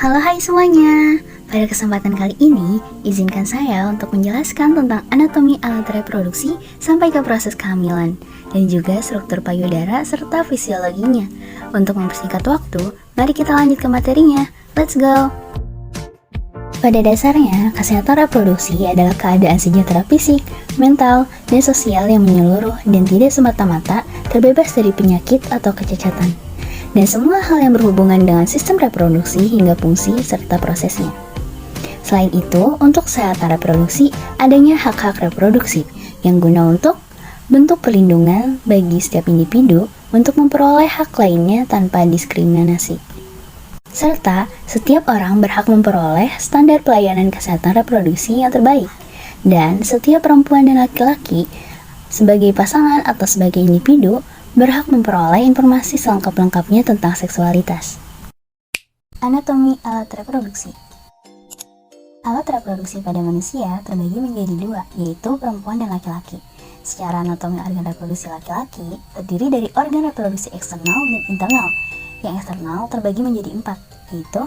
Halo hai semuanya. Pada kesempatan kali ini, izinkan saya untuk menjelaskan tentang anatomi alat reproduksi sampai ke proses kehamilan dan juga struktur payudara serta fisiologinya. Untuk mempersingkat waktu, mari kita lanjut ke materinya. Let's go. Pada dasarnya, kesehatan reproduksi adalah keadaan sejahtera fisik, mental, dan sosial yang menyeluruh dan tidak semata-mata terbebas dari penyakit atau kecacatan, dan semua hal yang berhubungan dengan sistem reproduksi hingga fungsi serta prosesnya. Selain itu, untuk kesehatan reproduksi, adanya hak-hak reproduksi yang guna untuk bentuk perlindungan bagi setiap individu untuk memperoleh hak lainnya tanpa diskriminasi. Serta, setiap orang berhak memperoleh standar pelayanan kesehatan reproduksi yang terbaik, dan setiap perempuan dan laki-laki sebagai pasangan atau sebagai individu berhak memperoleh informasi selengkap-lengkapnya tentang seksualitas. Anatomi alat reproduksi. Alat reproduksi pada manusia terbagi menjadi dua, yaitu perempuan dan laki-laki. Secara anatomi organ reproduksi laki-laki terdiri dari organ reproduksi eksternal dan internal. Yang eksternal terbagi menjadi 4, yaitu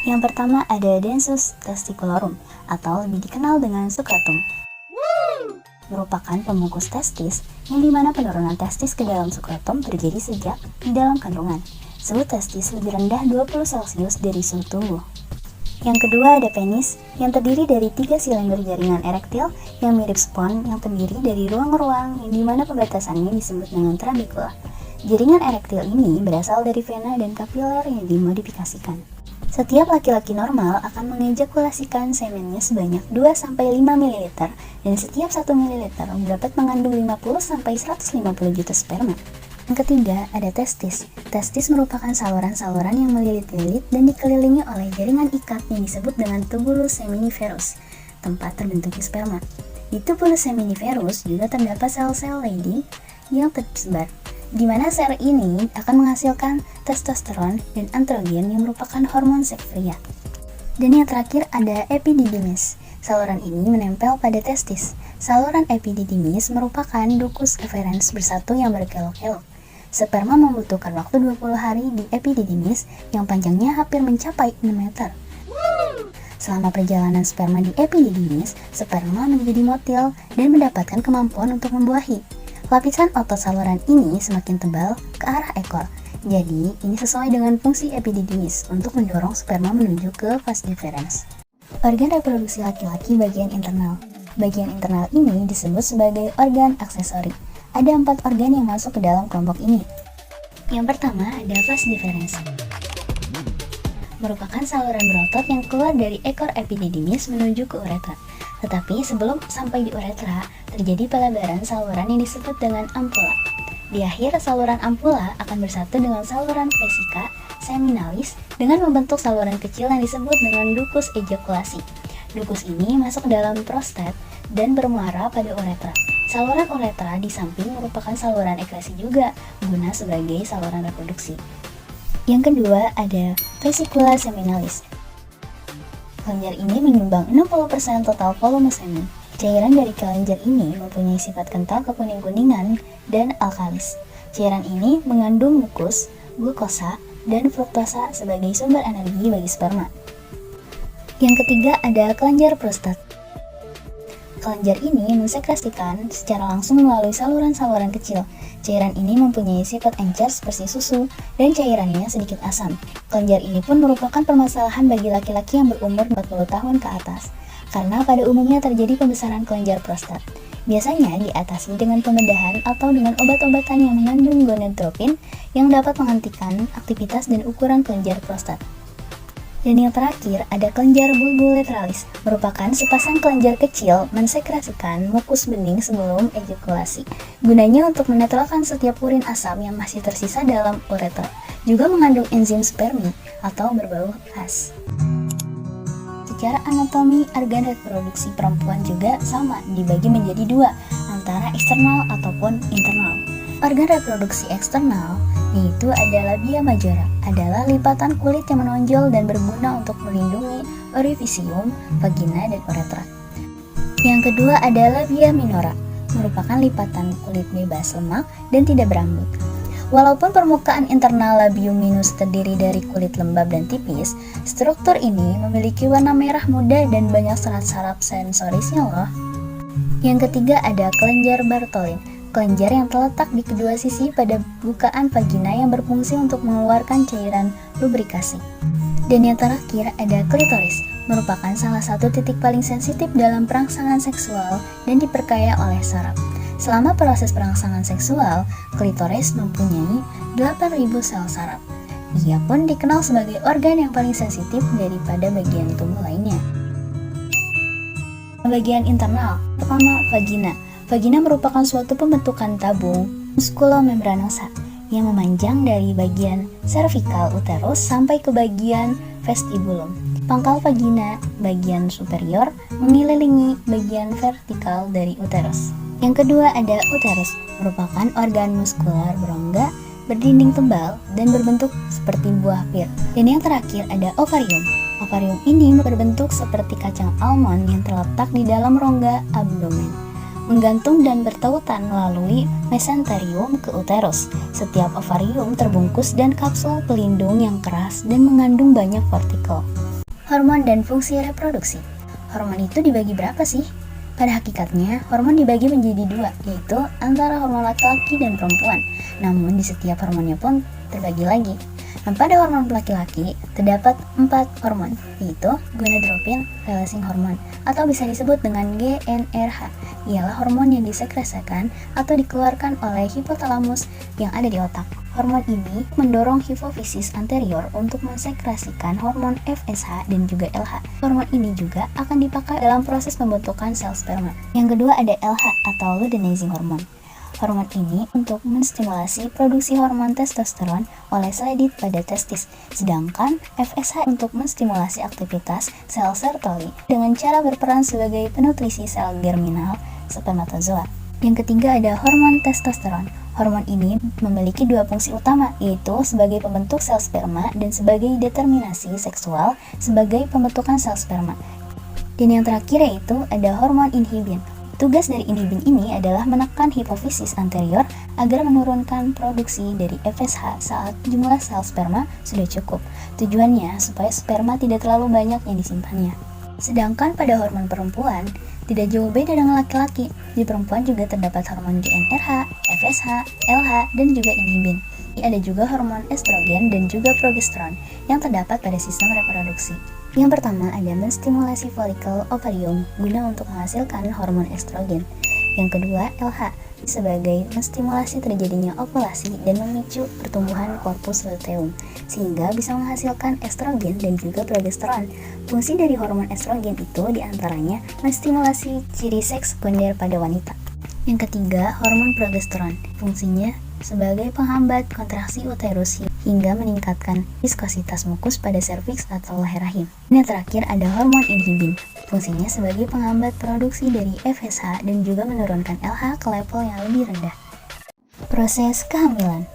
yang pertama ada densus testicularum atau lebih dikenal dengan sukratum. Merupakan pembungkus testis yang dimana penurunan testis ke dalam sukratum terjadi sejak di dalam kandungan. Suhu testis lebih rendah 20 Celcius dari suhu tubuh. Yang kedua ada penis yang terdiri dari 3 silinder jaringan erektil yang mirip spons yang terdiri dari ruang-ruang yang dimana pembatasannya disebut dengan trabekula. Jaringan erektil ini berasal dari vena dan kapiler yang dimodifikasikan. Setiap laki-laki normal akan mengejakulasikan semennya sebanyak 2-5 ml dan setiap 1 ml dapat mengandung 50-150 juta sperma. Yang ketiga ada testis. Testis merupakan saluran-saluran yang melilit-lilit dan dikelilingi oleh jaringan ikat yang disebut dengan tubulus seminiferus, tempat terbentuknya sperma. Di tubulus seminiferus juga terdapat sel-sel Leydig yang tersebar, di mana sel ini akan menghasilkan testosteron dan androgen yang merupakan hormon seks pria. Dan yang terakhir ada epididymis. Saluran ini menempel pada testis. Saluran epididymis merupakan ductus efferens bersatu yang berkelok-kelok. Sperma membutuhkan waktu 20 hari di epididymis yang panjangnya hampir mencapai 6 meter. Selama perjalanan sperma di epididymis, sperma menjadi motil dan mendapatkan kemampuan untuk membuahi. Lapisan otot saluran ini semakin tebal ke arah ekor. Jadi, ini sesuai dengan fungsi epididymis untuk mendorong sperma menuju ke vas deferens. Organ reproduksi laki-laki bagian internal. Bagian internal ini disebut sebagai organ aksesori. Ada 4 organ yang masuk ke dalam kelompok ini. Yang pertama ada vas deferens. Merupakan saluran berotot yang keluar dari ekor epididymis menuju ke uretra. Tetapi sebelum sampai di uretra, terjadi pelebaran saluran yang disebut dengan ampula. Di akhir, saluran ampula akan bersatu dengan saluran vesika seminalis dengan membentuk saluran kecil yang disebut dengan ductus ejakulasi. Ductus ini masuk dalam prostat dan bermuara pada uretra. Saluran uretra di samping merupakan saluran ekresi juga, guna sebagai saluran reproduksi. Yang kedua ada vesicula seminalis. Kelenjar ini menyumbang 60% total volume semen. Cairan dari kelenjar ini mempunyai sifat kental kekuning-kuningan dan alkalis. Cairan ini mengandung mukus, glukosa, dan fruktosa sebagai sumber energi bagi sperma. Yang ketiga ada kelenjar prostat. Kelenjar ini mensekresikan secara langsung melalui saluran-saluran kecil. Cairan ini mempunyai sifat encer seperti susu dan cairannya sedikit asam. Kelenjar ini pun merupakan permasalahan bagi laki-laki yang berumur 40 tahun ke atas, karena pada umumnya terjadi pembesaran kelenjar prostat. Biasanya diatasi dengan pembedahan atau dengan obat-obatan yang mengandung gonadotropin yang dapat menghentikan aktivitas dan ukuran kelenjar prostat. Dan yang terakhir ada kelenjar bulbolateralis, merupakan sepasang kelenjar kecil mensekresikan mukus bening sebelum ejakulasi. Gunanya untuk menetralkan setiap urin asam yang masih tersisa dalam uretra. Juga mengandung enzim spermi atau berbau khas. Secara anatomi, organ reproduksi perempuan juga sama, dibagi menjadi 2, antara eksternal ataupun internal. Organ reproduksi eksternal yaitu ada labia majora, adalah lipatan kulit yang menonjol dan berguna untuk melindungi orifisium, vagina, dan uretra. Yang kedua ada labia minora, merupakan lipatan kulit bebas lemak dan tidak berambut. Walaupun permukaan internal labium minus terdiri dari kulit lembab dan tipis, struktur ini memiliki warna merah muda dan banyak serat saraf sensorisnya loh. Yang ketiga ada kelenjar Bartholin, kelenjar yang terletak di kedua sisi pada bukaan vagina yang berfungsi untuk mengeluarkan cairan lubrikasi. Dan yang terakhir ada klitoris, merupakan salah satu titik paling sensitif dalam perangsangan seksual dan diperkaya oleh saraf. Selama proses perangsangan seksual, klitoris mempunyai 8.000 sel saraf. Ia pun dikenal sebagai organ yang paling sensitif daripada bagian tubuh lainnya. Bagian internal, pertama vagina. Vagina merupakan suatu pembentukan tabung muskulomembranosa yang memanjang dari bagian cervical uterus sampai ke bagian vestibulum. Pangkal vagina bagian superior mengelilingi bagian vertikal dari uterus. Yang kedua ada uterus, merupakan organ muskular berongga, berdinding tebal, dan berbentuk seperti buah pir. Dan yang terakhir ada ovarium. Ovarium ini berbentuk seperti kacang almond yang terletak di dalam rongga abdomen, menggantung dan bertautan melalui mesenterium ke uterus. Setiap ovarium terbungkus dan kapsul pelindung yang keras dan mengandung banyak partikel. Hormon dan fungsi reproduksi. Hormon itu dibagi berapa sih? Pada hakikatnya, hormon dibagi menjadi dua, yaitu antara hormon laki-laki dan perempuan. Namun, di setiap hormonnya pun terbagi lagi. Nah, pada hormon laki-laki, terdapat 4 hormon, yaitu gonadotropin releasing hormone, atau bisa disebut dengan GnRH. Ialah hormon yang disekresikan atau dikeluarkan oleh hipotalamus yang ada di otak. Hormon ini mendorong hipofisis anterior untuk mensekresikan hormon FSH dan juga LH. Hormon ini juga akan dipakai dalam proses pembentukan sel sperma. Yang kedua ada LH atau luteinizing hormone. Hormon ini untuk menstimulasi produksi hormon testosteron oleh selendit pada testis, sedangkan FSH untuk menstimulasi aktivitas sel Sertoli dengan cara berperan sebagai penutrisi sel germinal spermatozoa. Yang ketiga ada hormon testosteron. Hormon ini memiliki 2 fungsi utama, yaitu sebagai pembentuk sel sperma dan sebagai determinasi seksual sebagai pembentukan sel sperma. Dan yang terakhir yaitu ada hormon inhibin. Tugas dari inhibin ini adalah menekan hipofisis anterior agar menurunkan produksi dari FSH saat jumlah sel sperma sudah cukup. Tujuannya supaya sperma tidak terlalu banyak yang disimpannya. Sedangkan pada hormon perempuan, tidak jauh beda dengan laki-laki. Di perempuan juga terdapat hormon GnRH, FSH, LH, dan juga inhibin. Ada juga hormon estrogen dan juga progesteron yang terdapat pada sistem reproduksi. Yang pertama ada menstimulasi folikel ovarium guna untuk menghasilkan hormon estrogen. Yang kedua LH sebagai menstimulasi terjadinya ovulasi dan memicu pertumbuhan korpus luteum sehingga bisa menghasilkan estrogen dan juga progesteron. Fungsi dari hormon estrogen itu diantaranya menstimulasi ciri seks sekunder pada wanita. Yang ketiga, hormon progesteron. Fungsinya sebagai penghambat kontraksi uterus hingga meningkatkan viskositas mukus pada serviks atau leher rahim. Yang terakhir ada hormon inhibin. Fungsinya sebagai penghambat produksi dari FSH dan juga menurunkan LH ke level yang lebih rendah. Proses kehamilan.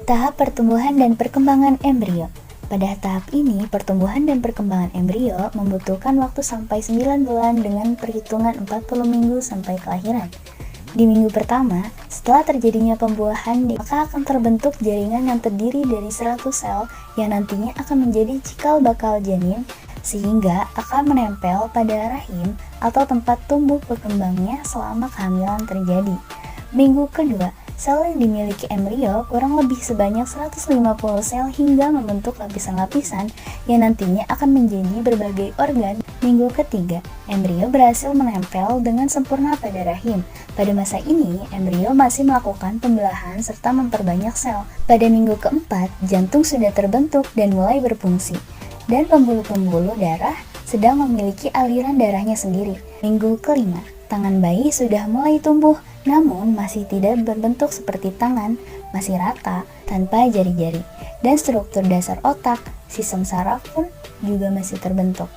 Tahap pertumbuhan dan perkembangan embrio. Pada tahap ini, pertumbuhan dan perkembangan embrio membutuhkan waktu sampai 9 bulan dengan perhitungan 40 minggu sampai kelahiran. Di minggu pertama, setelah terjadinya pembuahan, maka akan terbentuk jaringan yang terdiri dari 100 sel yang nantinya akan menjadi cikal bakal janin sehingga akan menempel pada rahim atau tempat tumbuh berkembangnya selama kehamilan terjadi. Minggu kedua, sel yang dimiliki embrio kurang lebih sebanyak 150 sel hingga membentuk lapisan-lapisan yang nantinya akan menjadi berbagai organ. Minggu ketiga, embrio berhasil menempel dengan sempurna pada rahim. Pada masa ini, embrio masih melakukan pembelahan serta memperbanyak sel. Pada minggu keempat, jantung sudah terbentuk dan mulai berfungsi. Dan pembuluh-pembuluh darah sedang memiliki aliran darahnya sendiri. Minggu kelima, tangan bayi sudah mulai tumbuh, namun masih tidak berbentuk seperti tangan, masih rata, tanpa jari-jari. Dan struktur dasar otak, sistem saraf pun juga masih terbentuk.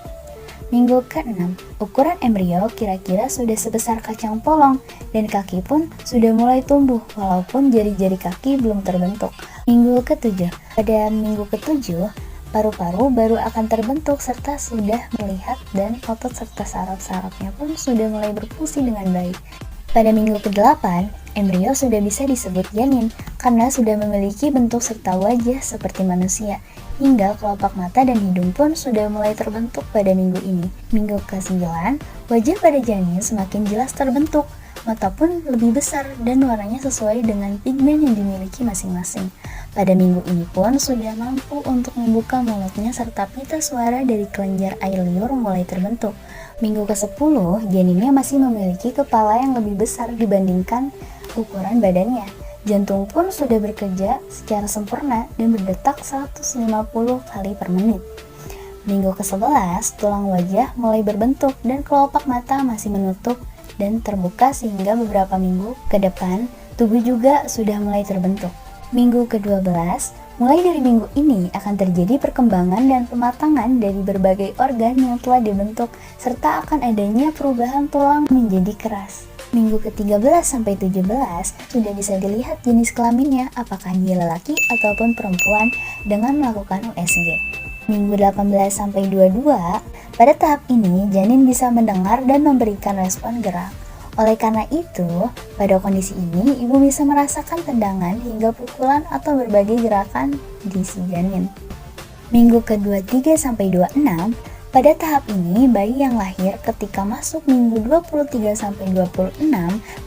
Minggu ke-6, ukuran embrio kira-kira sudah sebesar kacang polong dan kaki pun sudah mulai tumbuh walaupun jari-jari kaki belum terbentuk. Minggu ke-7, pada minggu ke-7, paru-paru baru akan terbentuk serta sudah melihat dan otot serta saraf-sarafnya pun sudah mulai berfungsi dengan baik. Pada minggu ke-8, Embrio sudah bisa disebut janin karena sudah memiliki bentuk serta wajah seperti manusia. Hingga kelopak mata dan hidung pun sudah mulai terbentuk pada minggu ini. Minggu ke-9, wajah pada janin semakin jelas terbentuk. Mata pun lebih besar dan warnanya sesuai dengan pigmen yang dimiliki masing-masing. Pada minggu ini pun sudah mampu untuk membuka mulutnya serta pita suara dari kelenjar air liur mulai terbentuk. Minggu ke-10, janinnya masih memiliki kepala yang lebih besar dibandingkan ukuran badannya. Jantung pun sudah bekerja secara sempurna dan berdetak 150 kali per menit. Minggu ke-11, tulang wajah mulai berbentuk dan kelopak mata masih menutup dan terbuka sehingga beberapa minggu ke depan tubuh juga sudah mulai terbentuk. Minggu ke-12, mulai dari minggu ini akan terjadi perkembangan dan pematangan dari berbagai organ yang telah dibentuk serta akan adanya perubahan tulang menjadi keras. Minggu ke-13 sampai 17 sudah bisa dilihat jenis kelaminnya apakah dia lelaki ataupun perempuan dengan melakukan USG. Minggu 18 sampai 22, pada tahap ini janin bisa mendengar dan memberikan respon gerak. Oleh karena itu, pada kondisi ini ibu bisa merasakan tendangan hingga pukulan atau berbagai gerakan di si janin. Minggu ke-23 sampai 26, pada tahap ini, bayi yang lahir ketika masuk minggu 23 sampai 26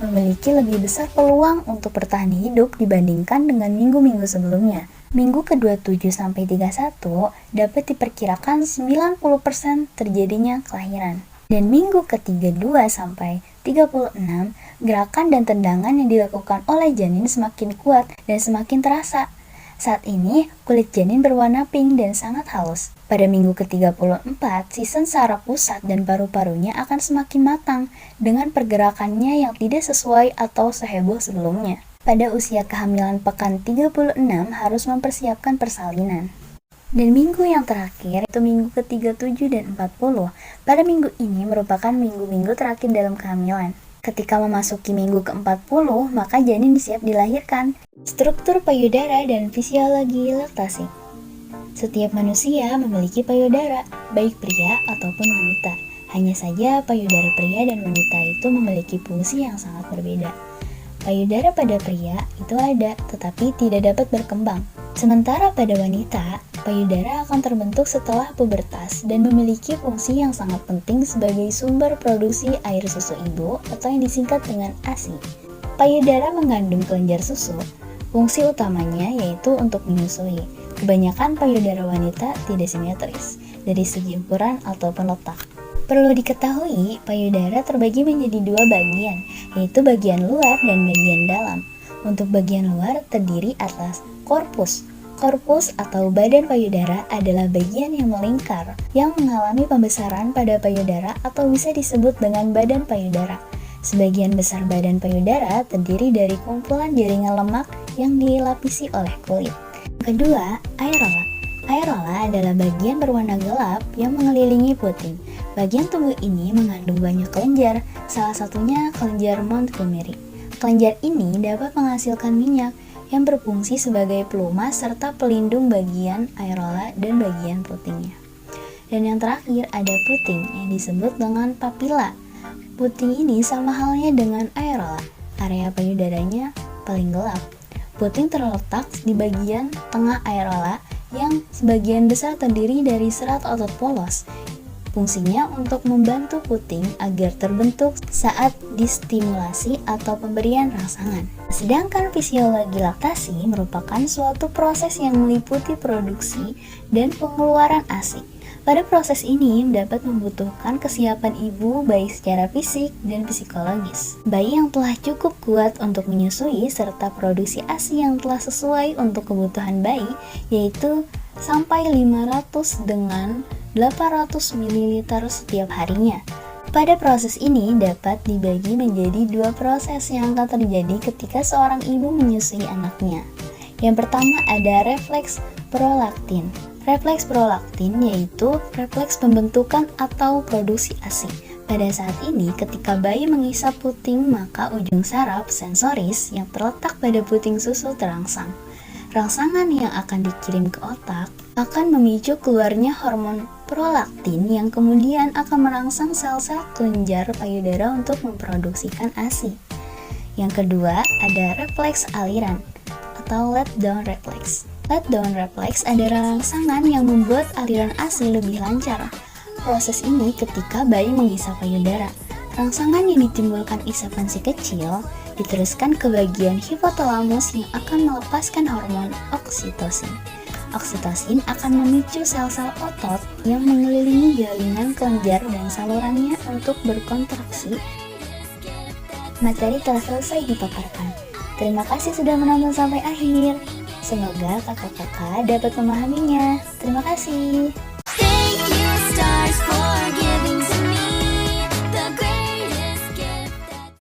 memiliki lebih besar peluang untuk bertahan hidup dibandingkan dengan minggu-minggu sebelumnya. Minggu ke-27 sampai 31 dapat diperkirakan 90% terjadinya kelahiran. Dan minggu ke-32 sampai 36, gerakan dan tendangan yang dilakukan oleh janin semakin kuat dan semakin terasa. Saat ini, kulit janin berwarna pink dan sangat halus. Pada minggu ke-34, sistem saraf pusat dan paru-parunya akan semakin matang dengan pergerakannya yang tidak sesuai atau seheboh sebelumnya. Pada usia kehamilan pekan 36 harus mempersiapkan persalinan. Dan minggu yang terakhir, itu minggu ke-37 dan 40. Pada minggu ini merupakan minggu-minggu terakhir dalam kehamilan. Ketika memasuki minggu ke-40, maka janin siap dilahirkan. Struktur payudara dan fisiologi laktasi. Setiap manusia memiliki payudara, baik pria ataupun wanita. Hanya saja payudara pria dan wanita itu memiliki fungsi yang sangat berbeda. Payudara pada pria itu ada, tetapi tidak dapat berkembang. Sementara pada wanita, payudara akan terbentuk setelah pubertas dan memiliki fungsi yang sangat penting sebagai sumber produksi air susu ibu atau yang disingkat dengan ASI. Payudara mengandung kelenjar susu. Fungsi utamanya yaitu untuk menyusui. Kebanyakan payudara wanita tidak simetris dari segi ukuran ataupun letak. Perlu diketahui, payudara terbagi menjadi dua bagian, yaitu bagian luar dan bagian dalam. Untuk bagian luar terdiri atas korpus. Korpus atau badan payudara adalah bagian yang melingkar, yang mengalami pembesaran pada payudara atau bisa disebut dengan badan payudara. Sebagian besar badan payudara terdiri dari kumpulan jaringan lemak yang dilapisi oleh kulit. Kedua, areola. Areola adalah bagian berwarna gelap yang mengelilingi puting. Bagian tubuh ini mengandung banyak kelenjar, salah satunya kelenjar Montgomery. Kelenjar ini dapat menghasilkan minyak yang berfungsi sebagai pelumas serta pelindung bagian areola dan bagian putingnya. Dan yang terakhir ada puting yang disebut dengan papila. Puting ini sama halnya dengan areola. Area payudaranya paling gelap. Puting terletak di bagian tengah areola yang sebagian besar terdiri dari serat otot polos. Fungsinya untuk membantu puting agar terbentuk saat distimulasi atau pemberian rangsangan. Sedangkan fisiologi laktasi merupakan suatu proses yang meliputi produksi dan pengeluaran ASI. Pada proses ini dapat membutuhkan kesiapan ibu baik secara fisik dan psikologis. Bayi yang telah cukup kuat untuk menyusui serta produksi ASI yang telah sesuai untuk kebutuhan bayi yaitu sampai 500 dengan 800 ml setiap harinya. Pada proses ini dapat dibagi menjadi dua proses yang akan terjadi ketika seorang ibu menyusui anaknya. Yang pertama ada refleks prolaktin. Refleks prolaktin yaitu refleks pembentukan atau produksi ASI. Pada saat ini ketika bayi mengisap puting maka ujung saraf sensoris yang terletak pada puting susu terangsang. Rangsangan yang akan dikirim ke otak akan memicu keluarnya hormon prolaktin yang kemudian akan merangsang sel-sel kelenjar payudara untuk memproduksikan ASI. Yang kedua, ada refleks aliran atau let down reflex. Let down reflex adalah rangsangan yang membuat aliran ASI lebih lancar. Proses ini ketika bayi menghisap payudara. Rangsangan yang ditimbulkan isapan si kecil diteruskan ke bagian hipotalamus yang akan melepaskan hormon oksitosin. Oksitosin akan memicu sel-sel otot yang mengelilingi jalinan kelenjar dan salurannya untuk berkontraksi. Materi telah selesai dipaparkan. Terima kasih sudah menonton sampai akhir. Semoga kakak-kakak dapat memahaminya. Terima kasih.